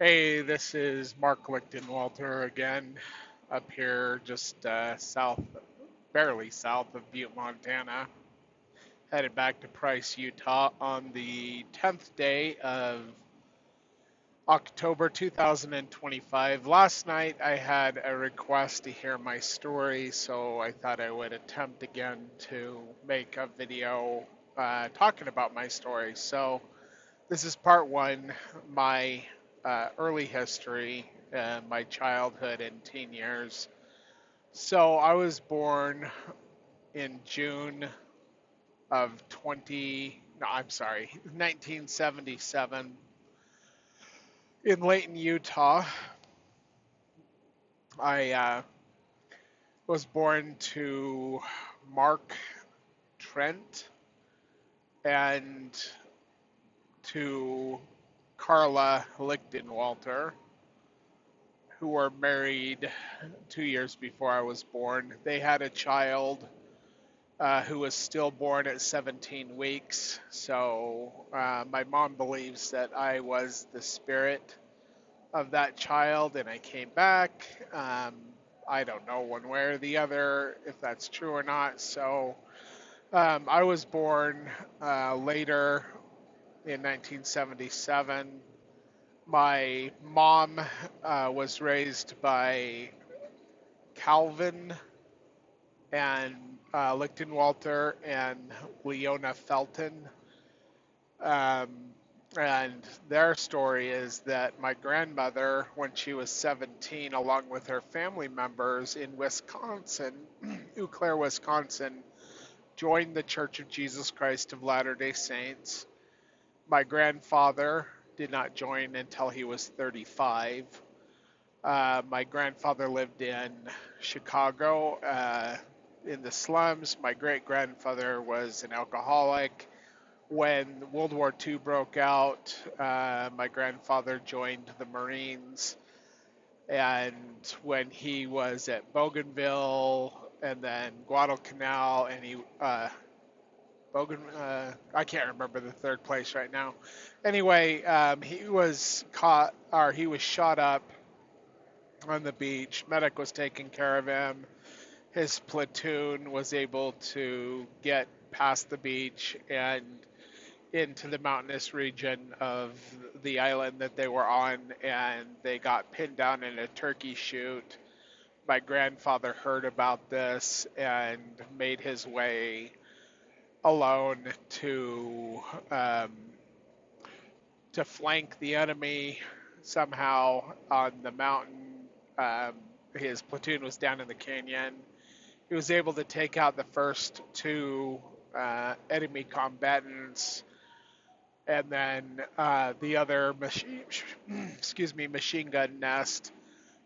Hey, this is Mark Lichtenwalter again, up here just barely south of Butte, Montana. Headed back to Price, Utah on the 10th day of October 2025. Last night I had a request to hear my story, so I thought I would attempt again to make a video talking about my story. So, this is part one, my early history, my childhood and teen years. So I was born in June of 1977 in Layton, Utah. I was born to Mark Trent and to Carla Lichtenwalter, who were married 2 years before I was born. They had a child who was stillborn at 17 weeks. So my mom believes that I was the spirit of that child and I came back. I don't know one way or the other if that's true or not. So I was born later in 1977. My mom was raised by Calvin and Lichtenwalter and Leona Felton. Um, and their story is that my grandmother, when she was 17, along with her family members in Wisconsin, Eau Claire, Wisconsin, joined the Church of Jesus Christ of Latter day Saints. My grandfather did not join until he was 35. My grandfather lived in Chicago in the slums. My great grandfather was an alcoholic. When World War II broke out, my grandfather joined the Marines. And when he was at Bougainville and then Guadalcanal, and I can't remember the third place right now. Anyway, he was caught, or he was shot up on the beach. Medic was taking care of him. His platoon was able to get past the beach and into the mountainous region of the island that they were on, and they got pinned down in a turkey shoot. My grandfather heard about this and made his way alone um, to flank the enemy somehow on the mountain. Um, his platoon was down in the canyon. He was able to take out the first two enemy combatants, and then the other machine gun nest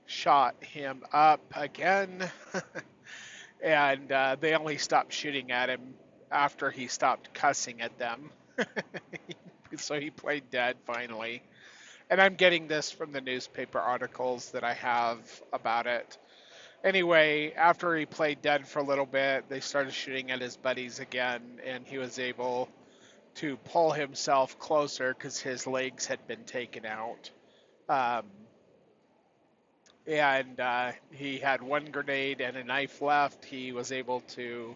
shot him up again, and they only stopped shooting at him after he stopped cussing at them. So he played dead finally. And I'm getting this from the newspaper articles that I have about it. Anyway, after he played dead for a little bit, they started shooting at his buddies again, and he was able to pull himself closer because his legs had been taken out. Um, and he had one grenade and a knife left. He was able to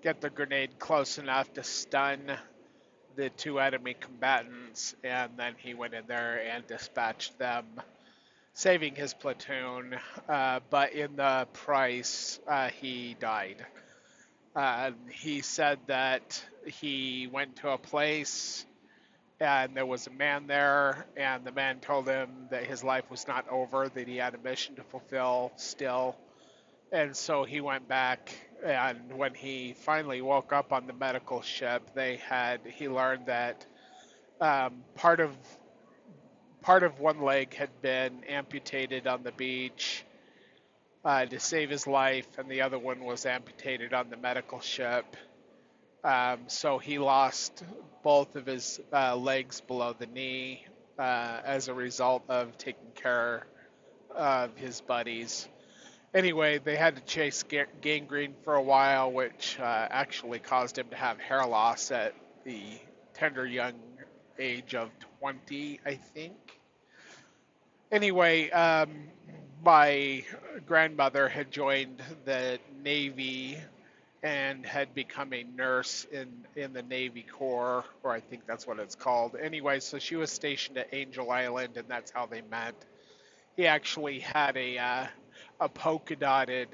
get the grenade close enough to stun the two enemy combatants, and then he went in there and dispatched them, saving his platoon. But in the price, he died. He said that he went to a place and there was a man there, and the man told him that his life was not over, that he had a mission to fulfill still. And so he went back, and when he finally woke up on the medical ship, he learned that part of one leg had been amputated on the beach to save his life, and the other one was amputated on the medical ship. So he lost both of his legs below the knee as a result of taking care of his buddies. Anyway, they had to chase gangrene for a while, which actually caused him to have hair loss at the tender young age of 20, I think. Anyway, my grandmother had joined the Navy and had become a nurse in the Navy Corps, or I think that's what it's called. Anyway, so she was stationed at Angel Island, and that's how they met. He actually had a polka dotted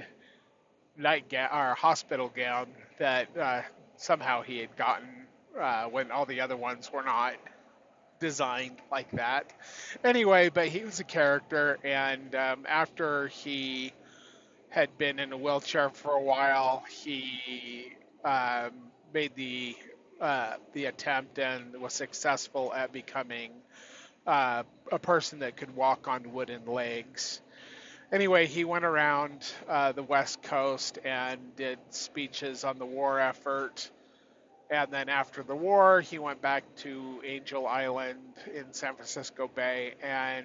nightgown or hospital gown that somehow he had gotten when all the other ones were not designed like that. Anyway, but he was a character, and after he had been in a wheelchair for a while, he um, made the attempt and was successful at becoming a person that could walk on wooden legs. Anyway, he went around the West Coast and did speeches on the war effort. And then after the war, he went back to Angel Island in San Francisco Bay and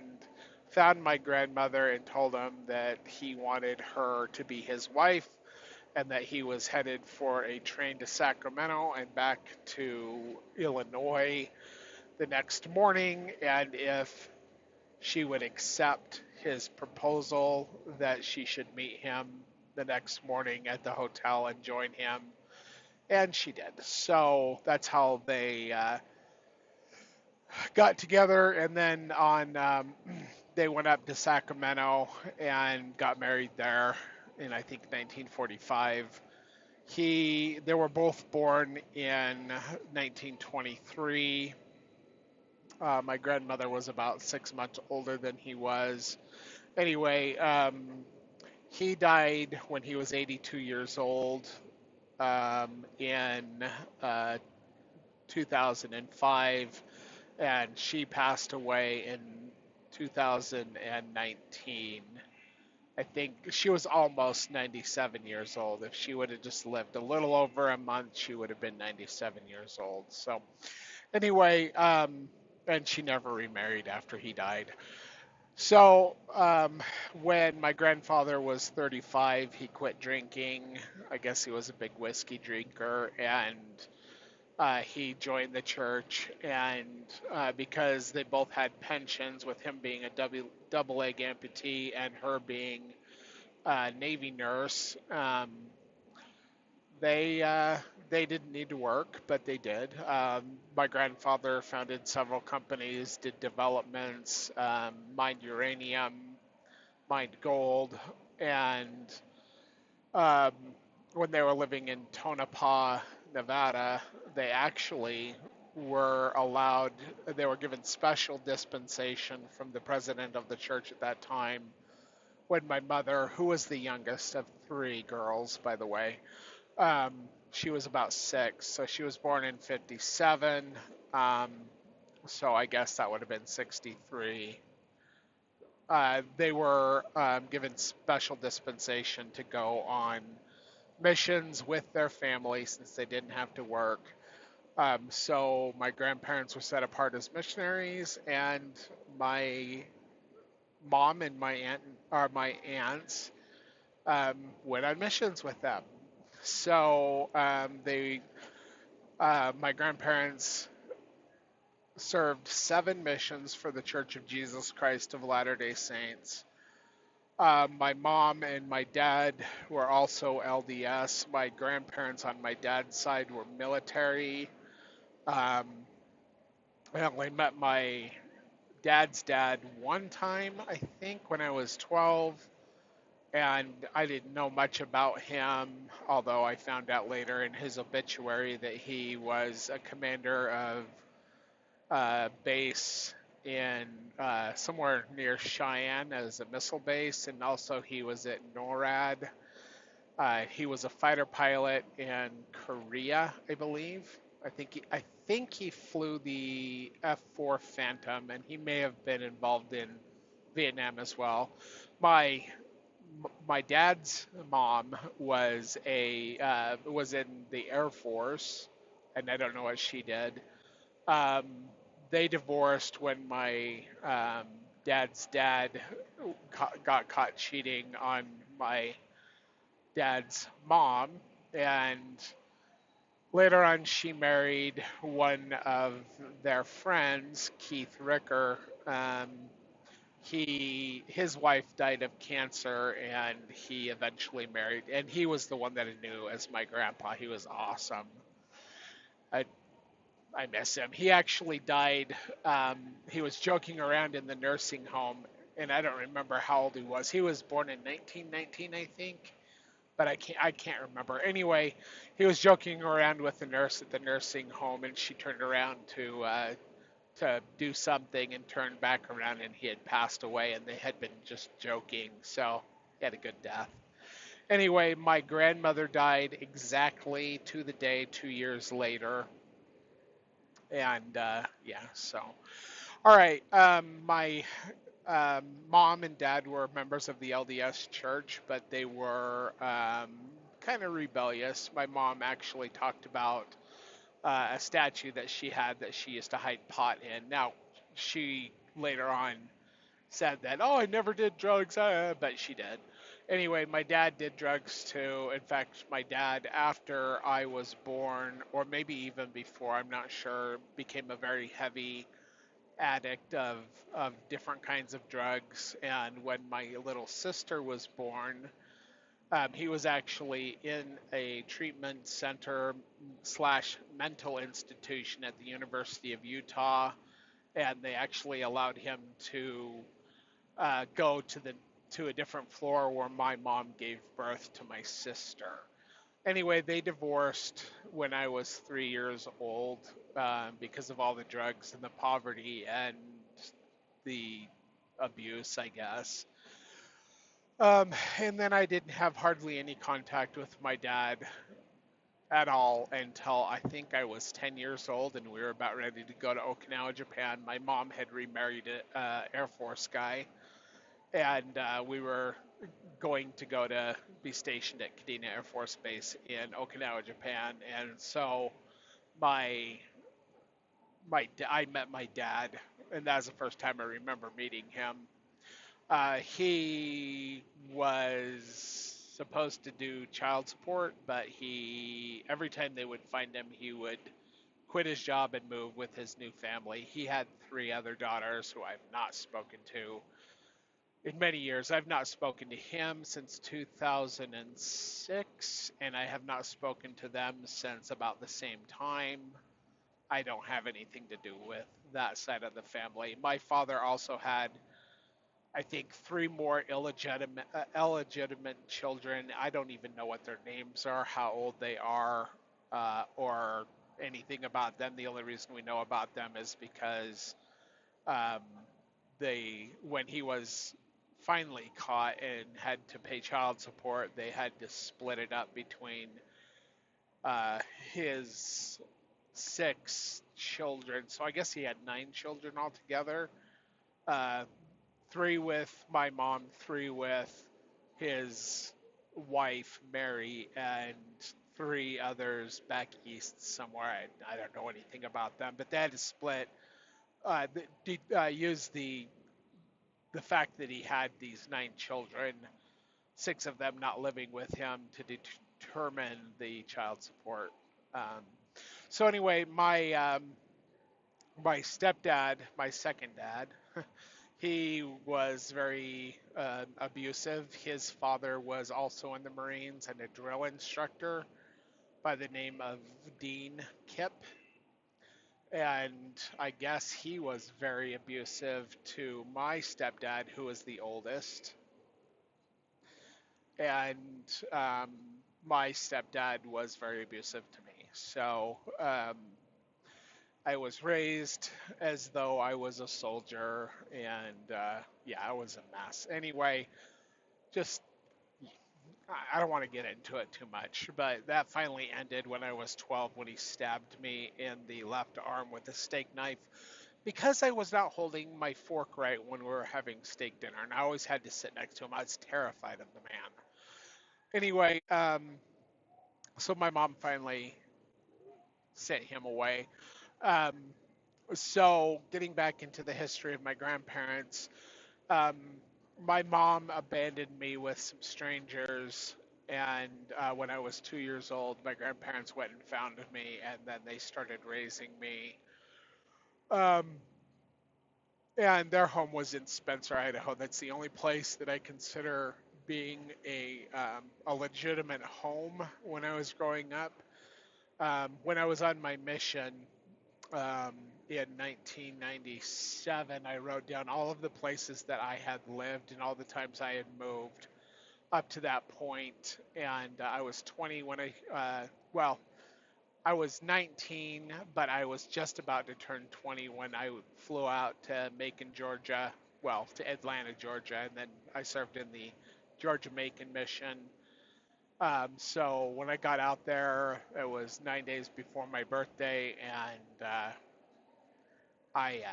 found my grandmother and told him that he wanted her to be his wife and that he was headed for a train to Sacramento and back to Illinois the next morning. And if she would accept his proposal, that she should meet him the next morning at the hotel and join him. And she did. So that's how they got together. And then they went up to Sacramento and got married there in I think 1945. They were both born in 1923. My grandmother was about 6 months older than he was. Anyway, he died when he was 82 years old in 2005, and she passed away in 2019. I think she was almost 97 years old. If she would have just lived a little over a month, she would have been 97 years old. So, anyway, and she never remarried after he died. So, when my grandfather was 35, he quit drinking. I guess he was a big whiskey drinker, and he joined the church. And because they both had pensions, with him being a double leg amputee and her being a Navy nurse, they didn't need to work, but they did. My grandfather founded several companies, did developments, mined uranium, mined gold, and um, when they were living in Tonopah, Nevada, they actually were allowed, they were given special dispensation from the president of the church at that time when my mother, who was the youngest of three girls, by the way, um, she was about 6, so she was born in 57. Um, so I guess that would have been 63. They were given special dispensation to go on missions with their family since they didn't have to work. So my grandparents were set apart as missionaries, and my mom and my aunts went on missions with them. So my grandparents served 7 missions for the Church of Jesus Christ of Latter-day Saints. My mom and my dad were also LDS. My grandparents on my dad's side were military. Um, I only met my dad's dad one time, I think, when I was 12. And I didn't know much about him, although I found out later in his obituary that he was a commander of base in somewhere near Cheyenne as a missile base, and also he was at NORAD. He was a fighter pilot in Korea, I believe. I think he flew the F-4 Phantom, and he may have been involved in Vietnam as well. My my dad's mom was in the Air Force, and I don't know what she did. Um, they divorced when my dad's dad got caught cheating on my dad's mom, and later on she married one of their friends, Keith Ricker. his wife died of cancer, and he eventually married, and he was the one that I knew as my grandpa. He was awesome. I I miss him. He actually died. He was joking around in the nursing home, and I don't remember how old he was. He was born in 1919, I think, but I can't remember. Anyway, he was joking around with the nurse at the nursing home, and she turned around to do something and turned back around, and he had passed away, and they had been just joking. So he had a good death. Anyway, my grandmother died exactly to the day 2 years later, and yeah. So all right, my mom and dad were members of the LDS Church, but they were kind of rebellious. My mom actually talked about a statue that she had that she used to hide pot in. Now, she later on said that, oh, I never did drugs, but she did. Anyway, my dad did drugs too. In fact, my dad, after I was born, or maybe even before, I'm not sure, became a very heavy addict of different kinds of drugs. And when my little sister was born, he was actually in a treatment center slash mental institution at the University of Utah, and they actually allowed him to go to a different floor where my mom gave birth to my sister. Anyway, they divorced when I was 3 years old because of all the drugs and the poverty and the abuse, I guess. And then I didn't have hardly any contact with my dad at all until I think I was 10 years old, and we were about ready to go to Okinawa, Japan. My mom had remarried an Air Force guy, and we were going to go to be stationed at Kadena Air Force Base in Okinawa, Japan. And so my I met my dad, and that was the first time I remember meeting him. He was supposed to do child support, but he every time they would find him, he would quit his job and move with his new family. He had three other daughters who I've not spoken to in many years. I've not spoken to him since 2006, and I have not spoken to them since about the same time. I don't have anything to do with that side of the family. My father also had, I think, three more illegitimate children. I don't even know what their names are, how old they are, or anything about them. The only reason we know about them is because um, when he was finally caught and had to pay child support, they had to split it up between uh, his six children. So I guess he had nine children altogether. Uh, three with my mom, three with his wife Mary, and three others back east somewhere. I don't know anything about them, but they had to split. Use the fact that he had these nine children, six of them not living with him, to determine the child support. Um, so anyway, my stepdad, my second dad, he was very abusive. His father was also in the Marines and a drill instructor by the name of Dean Kipp. And I guess he was very abusive to my stepdad, who was the oldest. And um, my stepdad was very abusive to me. So I was raised as though I was a soldier, and yeah, I was a mess. Anyway, just I don't want to get into it too much, but that finally ended when I was 12 when he stabbed me in the left arm with a steak knife because I was not holding my fork right when we were having steak dinner, and I always had to sit next to him. I was terrified of the man. Anyway, so my mom finally sent him away. Um, so getting back into the history of my grandparents, um, my mom abandoned me with some strangers, and when I was 2 years old, my grandparents went and found me, and then they started raising me. Um, and their home was in Spencer, Idaho. That's the only place that I consider being a legitimate home when I was growing up. When I was on my mission in 1997, I wrote down all of the places that I had lived and all the times I had moved up to that point. And I was 20 when I was 19, but I was just about to turn 20 when I flew out to Macon, Georgia, well, to Atlanta, Georgia, and then I served in the Georgia Macon mission. So when I got out there, it was 9 days before my birthday, and I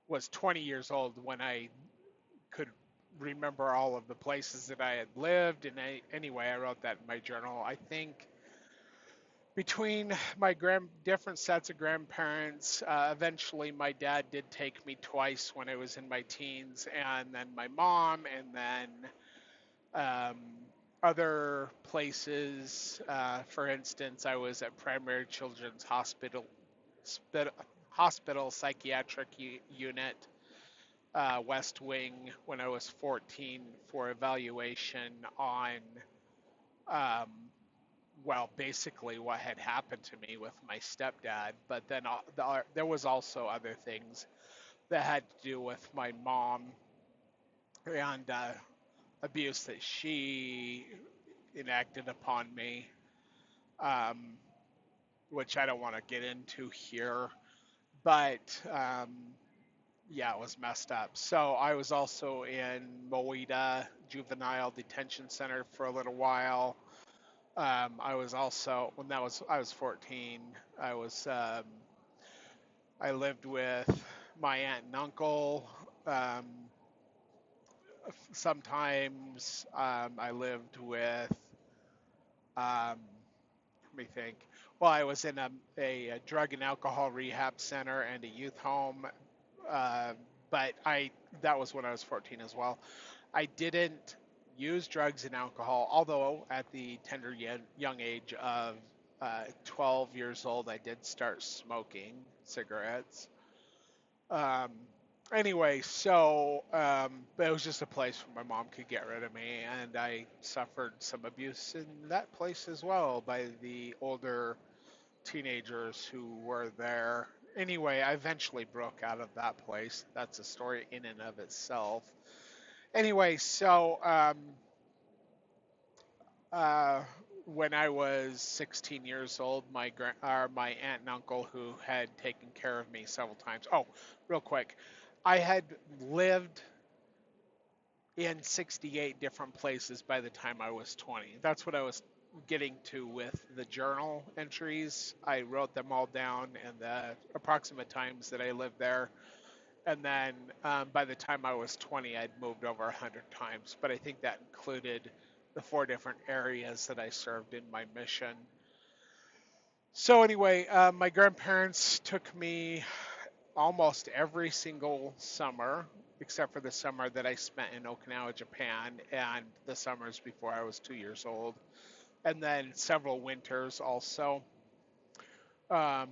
was 20 years old when I could remember all of the places that I had lived. And anyway, I wrote that in my journal. I think between my different sets of grandparents, eventually my dad did take me twice when I was in my teens, and then my mom, and then um, other places. For instance, I was at Primary Children's Hospital Psychiatric Unit, West Wing, when I was 14 for evaluation on, um, well, basically what had happened to me with my stepdad. But then there was also other things that had to do with my mom and abuse that she enacted upon me, um, which I don't want to get into here. But yeah, it was messed up. So I was also in Moida Juvenile Detention Center for a little while. I was also when that was I was 14. I lived with my aunt and uncle. Sometimes I lived with let me think. Well, I was in a drug and alcohol rehab center and a youth home, uh, but I that was when I was 14 as well. I didn't use drugs and alcohol, although at the tender young age of 12 years old, I did start smoking cigarettes. Um, anyway, but it was just a place where my mom could get rid of me, and I suffered some abuse in that place as well by the older teenagers who were there. Anyway, I eventually broke out of that place. That's a story in and of itself. Anyway, uh, when I was 16 years old, my aunt and uncle, who had taken care of me several times. Oh, real quick, I had lived in 68 different places by the time I was 20. That's what I was getting to with the journal entries. I wrote them all down and the approximate times that I lived there. And then by the time I was 20, I'd moved over 100 times. But I think that included the 4 different areas that I served in my mission. So, anyway, my grandparents took me almost every single summer, except for the summer that I spent in Okinawa, Japan, and the summers before I was 2 years old, and then several winters also um,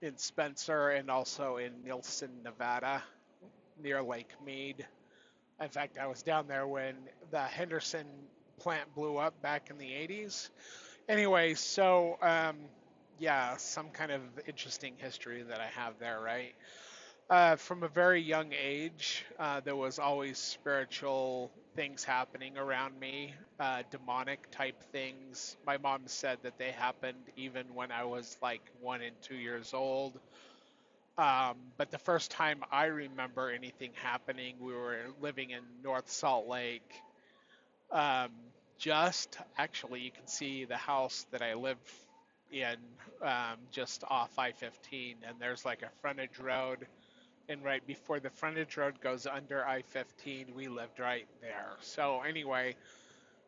in Spencer and also in Nielsen, Nevada, near Lake Mead. In fact, I was down there when the Henderson plant blew up back in the 80s. Anyway, yeah, some kind of interesting history that I have there, right? From a very young age, there was always spiritual things happening around me, demonic type things. My mom said that they happened even when I was like 1 and 2 years old. But the first time I remember anything happening, we were living in North Salt Lake. Um, just actually, you can see the house that I live in just off I-15, and there's like a frontage road, and right before the frontage road goes under I-15, we lived right there. So anyway,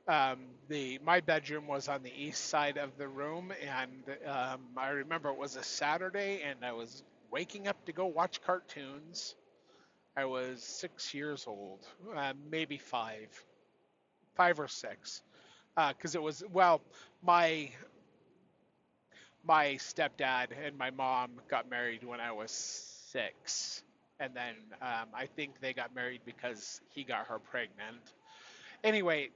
the my bedroom was on the east side of the room, and I remember it was a Saturday, and I was waking up to go watch cartoons. I was 6 years old, maybe 5 or 6, because it was well, my my stepdad and my mom got married when I was 6. and then I think they got married because he got her pregnant. Anyway,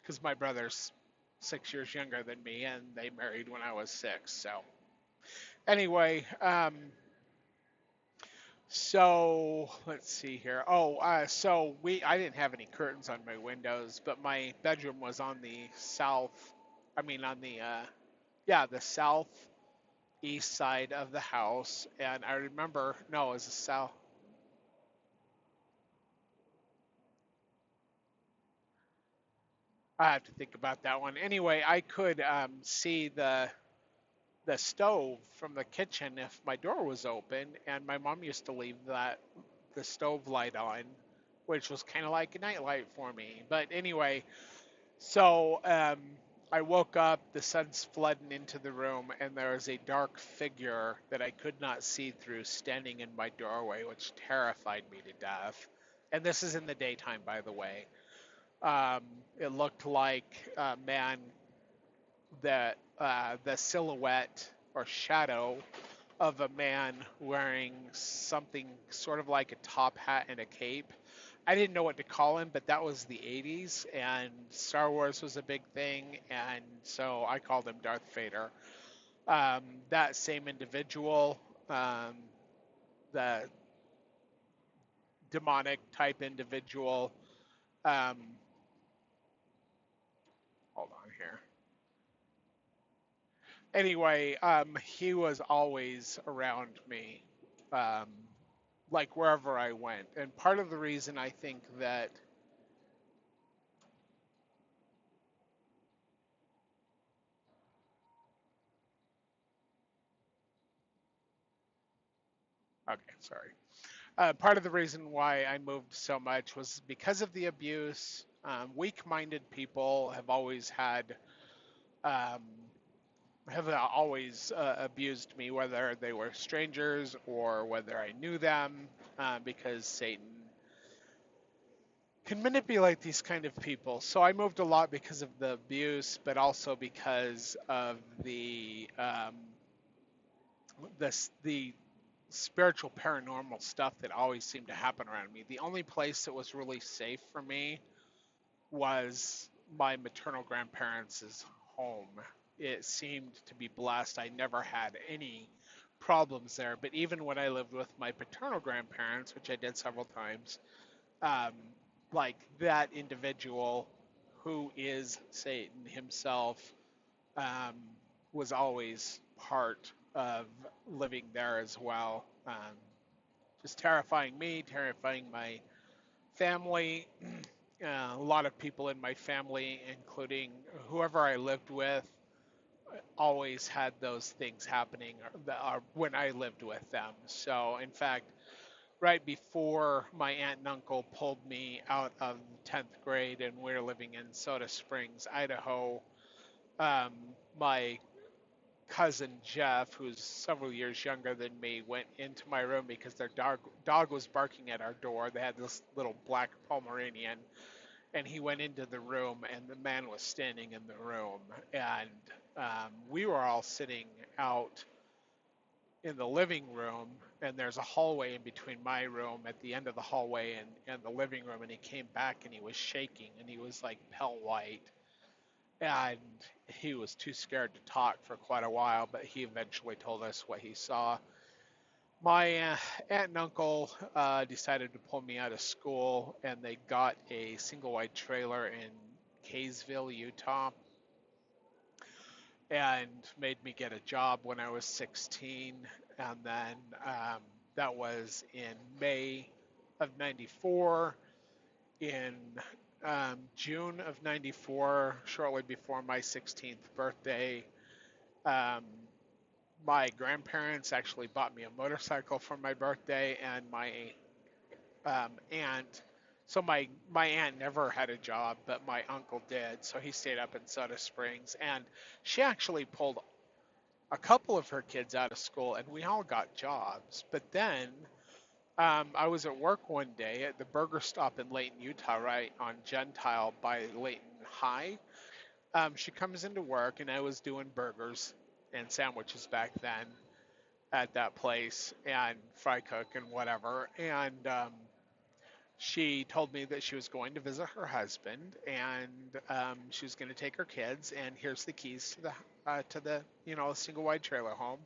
because my brother's 6 years younger than me, and they married when I was six. So anyway, so let's see here. Oh, so I didn't have any curtains on my windows, but my bedroom was on the south. I mean, on the yeah, the southeast side of the house, and I remember no, it was the south. I have to think about that one. Anyway, I could see the stove from the kitchen if my door was open, and my mom used to leave the stove light on, which was kind of like a nightlight for me. But anyway, so I woke up, the sun's flooding into the room, and there was a dark figure that I could not see through standing in my doorway, which terrified me to death. And this is in the daytime, by the way. Um, it looked like a man that the silhouette or shadow of a man wearing something sort of like a top hat and a cape. I didn't know what to call him, but that was the 80s, and Star Wars was a big thing, and so I called him Darth Vader. That same individual, um, the demonic type individual, um, hold on here. Anyway, he was always around me, um, like wherever I went. And part of the reason I think that, okay, sorry. Part of the reason why I moved so much was because of the abuse. Weak-minded people um, have always abused me, whether they were strangers or whether I knew them, because Satan can manipulate these kind of people. So I moved a lot because of the abuse, but also because of the spiritual paranormal stuff that always seemed to happen around me. The only place that was really safe for me was my maternal grandparents' home. It seemed to be blessed. I never had any problems there. But even when I lived with my paternal grandparents, which I did several times, um, like that individual who is Satan himself, um, was always part of living there as well. Just terrifying me, terrifying my family. A lot of people in my family, including whoever I lived with, always had those things happening when I lived with them. So, in fact, right before my aunt and uncle pulled me out of 10th grade and we are living in Soda Springs, Idaho, um, my cousin Jeff, who's several years younger than me, went into my room because their dog was barking at our door. They had this little black Pomeranian, and he went into the room, and the man was standing in the room, and we were all sitting out in the living room, and there's a hallway in between my room at the end of the hallway and the living room, and he came back and he was shaking and he was like pale white, and he was too scared to talk for quite a while, but he eventually told us what he saw. My aunt and uncle decided to pull me out of school, and they got a single wide trailer in Kaysville, Utah, and made me get a job when I was 16. And then that was in May of 94. In June of 94, shortly before my 16th birthday, um, my grandparents actually bought me a motorcycle for my birthday, and my aunt. So my aunt never had a job, but my uncle did. So he stayed up in Soda Springs, and she actually pulled a couple of her kids out of school, and we all got jobs. But then I was at work one day at the burger stop in Layton, Utah, right on Gentile by Layton High. She comes into work, and I was doing burgers and sandwiches back then. at that place and fry cook and whatever. And she told me that she was going to visit her husband and she was going to take her kids. And here's the keys to the single wide trailer home.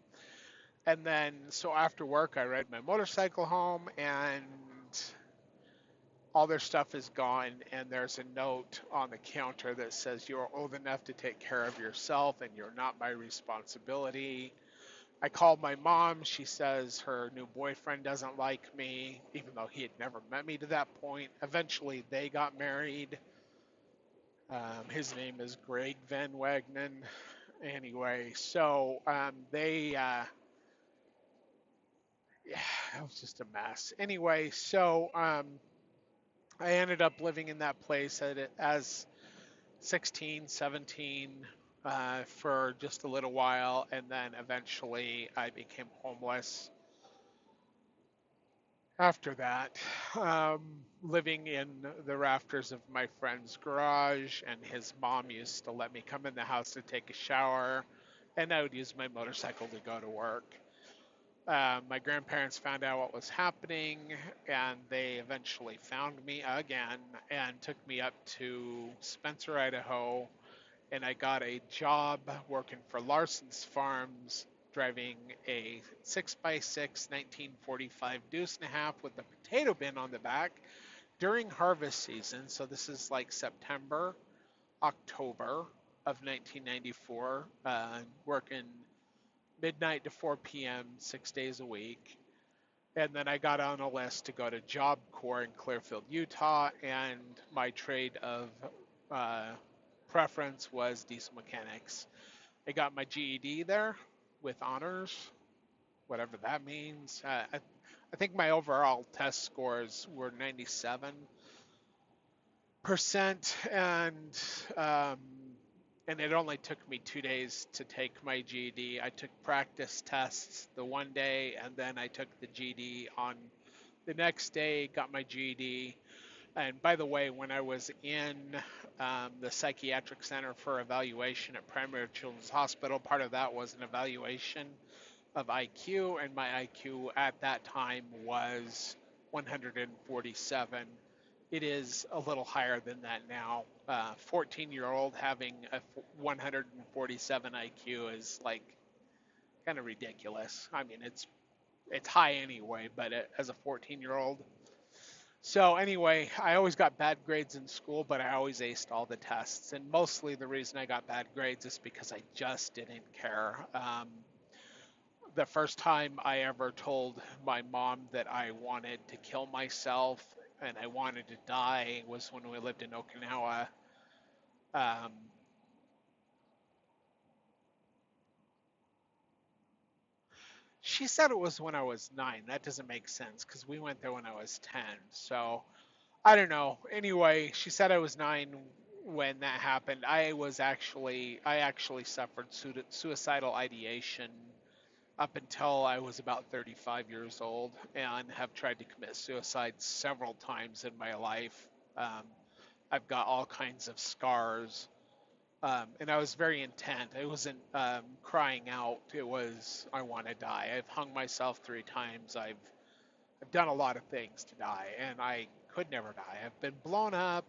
And then so after work, I ride my motorcycle home and all their stuff is gone, and there's a note on the counter that says you're old enough to take care of yourself and you're not my responsibility. I called my mom. She says her new boyfriend doesn't like me, even though he had never met me to that point. Eventually, they got married. His name is Greg Van Wagenen. Anyway, so yeah, it was just a mess. Anyway, so I ended up living in that place as 16, 17 for just a little while, and then eventually I became homeless after that, living in the rafters of my friend's garage, and his mom used to let me come in the house to take a shower, and I would use my motorcycle to go to work. My grandparents found out what was happening, and they eventually found me again and took me up to Spencer, Idaho, and I got a job working for Larson's Farms, driving a 6x6 1945 deuce and a half with a potato bin on the back during harvest season. So this is like September, October of 1994, working midnight to 4 p.m., 6 days a week. And then I got on a list to go to Job Corps in Clearfield, Utah, and my trade of uh, preference was diesel mechanics. I got my GED there with honors, whatever that means. I think my overall test scores were 97%, um, and it only took me 2 days to take my GED. I took practice tests the one day, and then I took the GED on the next day, got my GED. And by the way, when I was in the psychiatric center for evaluation at Primary Children's Hospital, part of that was an evaluation of IQ, and my IQ at that time was 147. It is a little higher than that now. 14-year-old having a 147 IQ is like kind of ridiculous. I mean, it's high anyway, but as a 14-year-old. So anyway, I always got bad grades in school, but I always aced all the tests. And mostly the reason I got bad grades is because I just didn't care. The first time I ever told my mom that I wanted to kill myself and I wanted to die was when we lived in Okinawa. Um, she said it was when I was 9. That doesn't make sense because we went there when I was 10. So I don't know. Anyway, she said I was 9 when that happened. I actually suffered suicidal ideation up until I was about 35 years old and have tried to commit suicide several times in my life. Um, I've got all kinds of scars. And I was very intent. I wasn't crying out. It was, I want to die. I've hung myself 3 times. I've done a lot of things to die, and I could never die. I've been blown up.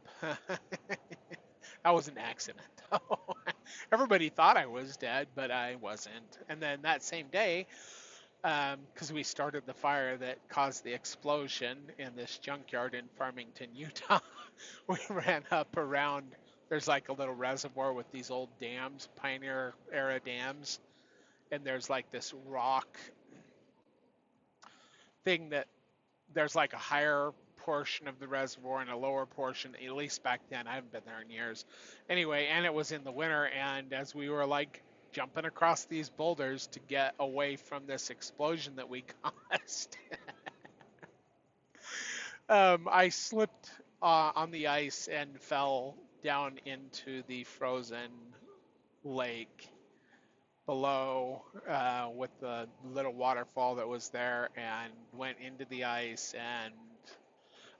That was an accident. Everybody thought I was dead, but I wasn't. And then that same day, because we started the fire that caused the explosion in this junkyard in Farmington, Utah, we ran up around. There's like a little reservoir with these old dams, Pioneer era dams, and there's like this rock thing that there's like a higher portion of the reservoir and a lower portion, at least back then. I haven't been there in years. Anyway, and it was in the winter, and as we were like jumping across these boulders to get away from this explosion that we caused, I slipped on the ice and fell down into the frozen lake below with the little waterfall that was there and went into the ice. And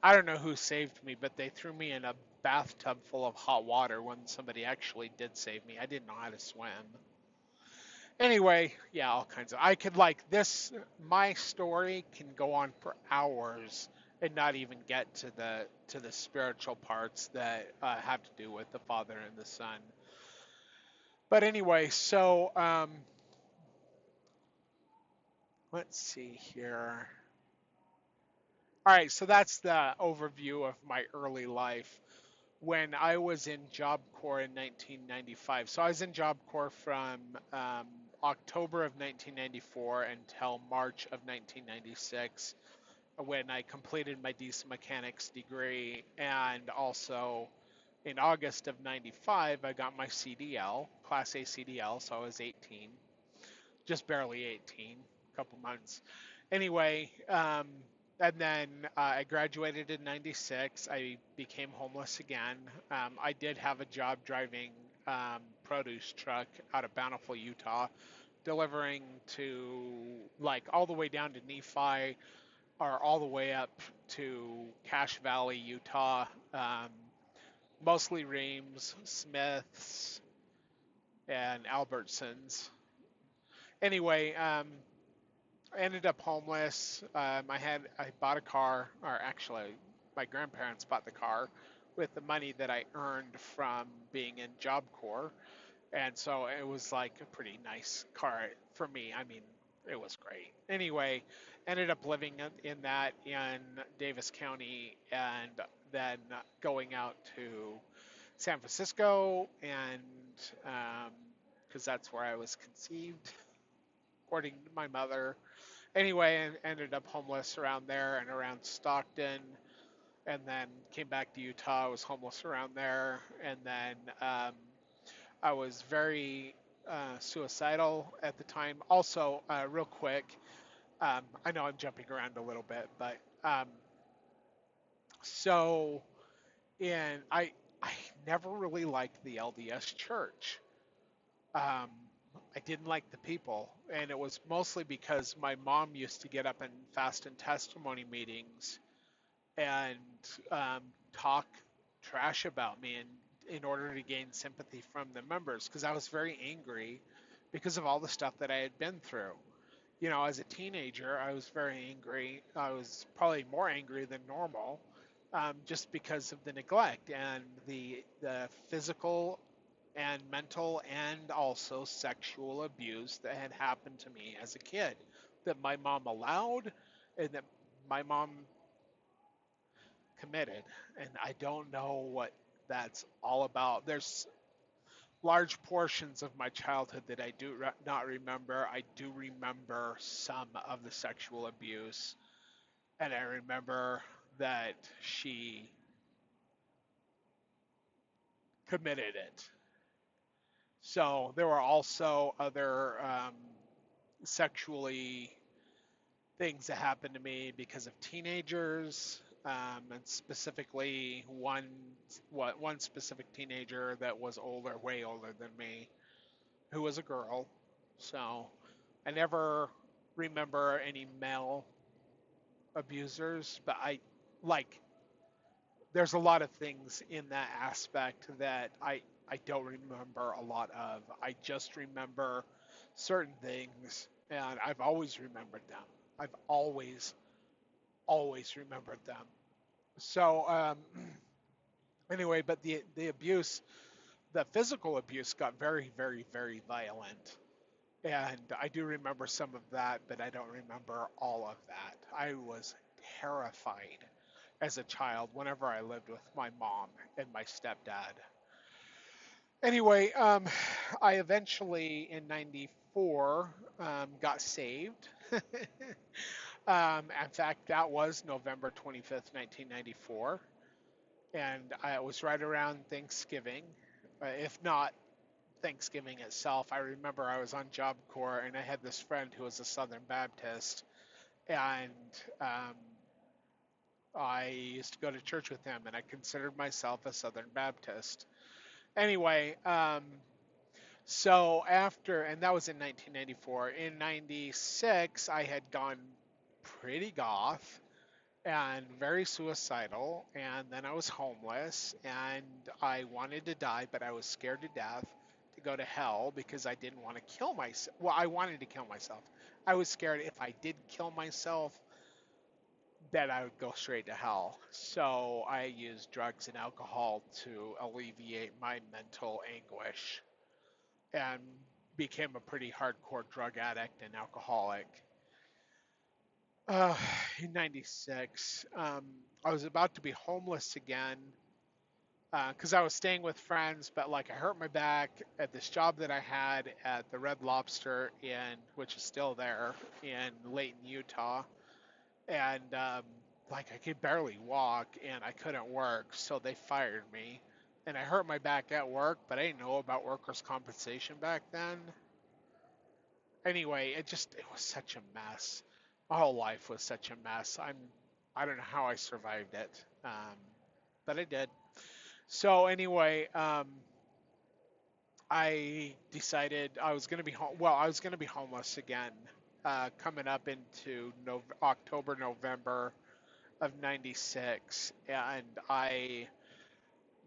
I don't know who saved me, but they threw me in a bathtub full of hot water when somebody actually did save me. I didn't know how to swim. Anyway, yeah, all kinds of. I could like this. My story can go on for hours and not even get to the spiritual parts that have to do with the Father and the Son. But anyway, so let's see here. All right, so that's the overview of my early life when I was in Job Corps in 1995. So I was in Job Corps from October of 1994 until March of 1996 when I completed my diesel mechanics degree. And also in August of 95, I got my CDL, Class A CDL, so I was 18, just barely 18, a couple months. Anyway, and then I graduated in 96. I became homeless again. I did have a job driving produce truck out of Bountiful, Utah, delivering to like all the way down to Nephi or all the way up to Cache Valley, Utah. Mostly Reams, Smiths, and Albertsons. Anyway, I ended up homeless. I bought a car, or actually, my grandparents bought the car with the money that I earned from being in Job Corps, and so it was like a pretty nice car for me. I mean, it was great. Anyway, ended up living in that in Davis County, and then going out to San Francisco, and because that's where I was conceived, according to my mother. Anyway, and ended up homeless around there and around Stockton, and then came back to Utah. I was homeless around there, and then I was very suicidal at the time. Also, real quick, I know I'm jumping around a little bit, but so in I never really liked the LDS Church. Um, I didn't like the people, and it was mostly because my mom used to get up and fast and testimony meetings and talk trash about me in order to gain sympathy from the members because I was very angry because of all the stuff that I had been through. You know, as a teenager, I was very angry. I was probably more angry than normal, just because of the neglect and the physical and mental and also sexual abuse that had happened to me as a kid that my mom allowed and that my mom committed. And I don't know what that's all about. There's large portions of my childhood that I do not remember. I do remember some of the sexual abuse, and I remember that she committed it. So there were also other sexually things that happened to me because of teenagers, and specifically one specific teenager that was older, way older than me, who was a girl. So I never remember any male abusers, but I like there's a lot of things in that aspect that I don't remember a lot of. I just remember certain things, and I've always remembered them. I've always remembered them. So anyway, but the abuse, the physical abuse, got very violent, and I do remember some of that, but I don't remember all of that. I was terrified as a child whenever I lived with my mom and my stepdad. Anyway, I eventually in '94 got saved. In fact, that was November 25th, 1994, and I was right around Thanksgiving, if not Thanksgiving itself. I remember I was on Job Corps and I had this friend who was a Southern Baptist, and um, I used to go to church with him, and I considered myself a Southern Baptist. Anyway, so after, and that was in 1994. In '96, I had gone pretty goth and very suicidal, and then I was homeless, and I wanted to die, but I was scared to death to go to hell because I didn't want to kill myself. Well, I wanted to kill myself. I was scared if I did kill myself, that I would go straight to hell. So I used drugs and alcohol to alleviate my mental anguish and became a pretty hardcore drug addict and alcoholic. Uh, in '96, I was about to be homeless again because I was staying with friends, but like I hurt my back at this job that I had at the Red Lobster which is still there in Layton, Utah, and like I could barely walk and I couldn't work, so they fired me. And I hurt my back at work, but I didn't know about workers' compensation back then. Anyway, it was such a mess. My whole life was such a mess. I don't know how I survived it, but I did. So anyway, I decided I was going to be well, I was going to be homeless again, coming up into October, November of '96, and I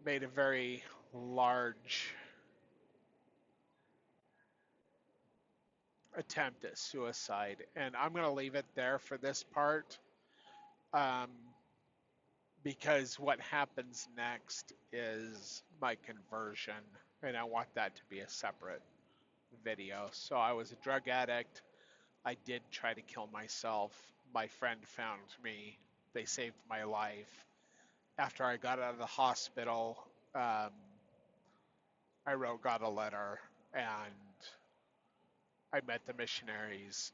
made a very large attempt at suicide. And I'm going to leave it there for this part, um, because what happens next is my conversion, and I want that to be a separate video. So I was a drug addict. I did try to kill myself. My friend found me. They saved my life. After I got out of the hospital, I wrote God a letter, and I met the missionaries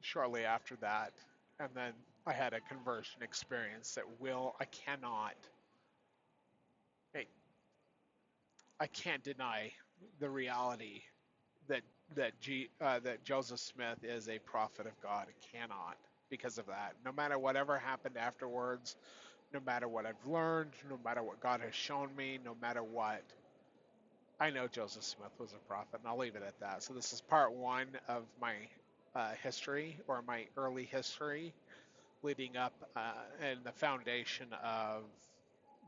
shortly after that. And then I had a conversion experience that I I can't deny the reality that that Joseph Smith is a prophet of God. I cannot, because of that. No matter whatever happened afterwards, no matter what I've learned, no matter what God has shown me, no matter what, I know Joseph Smith was a prophet, and I'll leave it at that. So this is part one of my history, or my early history, leading up and the foundation of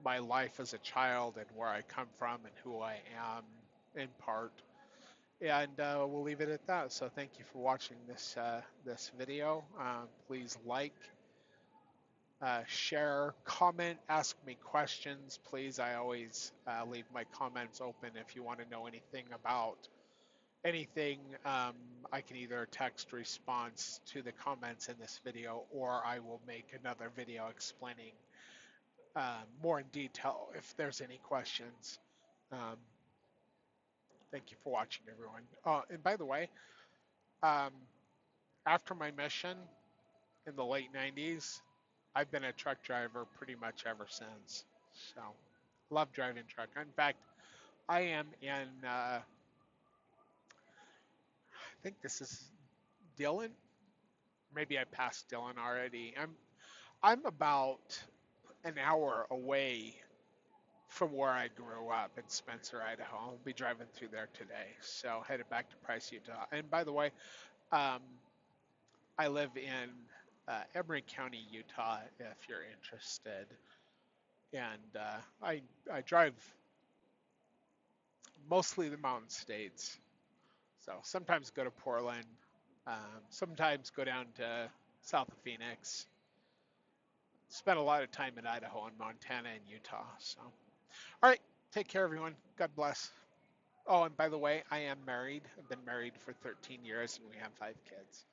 my life as a child and where I come from and who I am in part. And we'll leave it at that. So thank you for watching this video. Please like, share, comment, ask me questions. Please, I always leave my comments open if you want to know anything about anything. I can either text response to the comments in this video, or I will make another video explaining more in detail if there's any questions. Um, Thank you for watching, everyone. And by the way, um, after my mission in the late '90s, I've been a truck driver pretty much ever since. So, love driving truck. In fact, I am in, I think this is Dillon. Maybe I passed Dillon already. I'm about an hour away from where I grew up in Spencer, Idaho. I'll be driving through there today. So headed back to Price, Utah. And by the way, um, I live in Emery County, Utah, if you're interested. And I drive mostly the mountain states. So sometimes go to Portland, sometimes go down to south of Phoenix. Spent a lot of time in Idaho and Montana and Utah. So, all right, take care, everyone. God bless. Oh, and by the way, I am married. I've been married for 13 years, and we have 5 kids.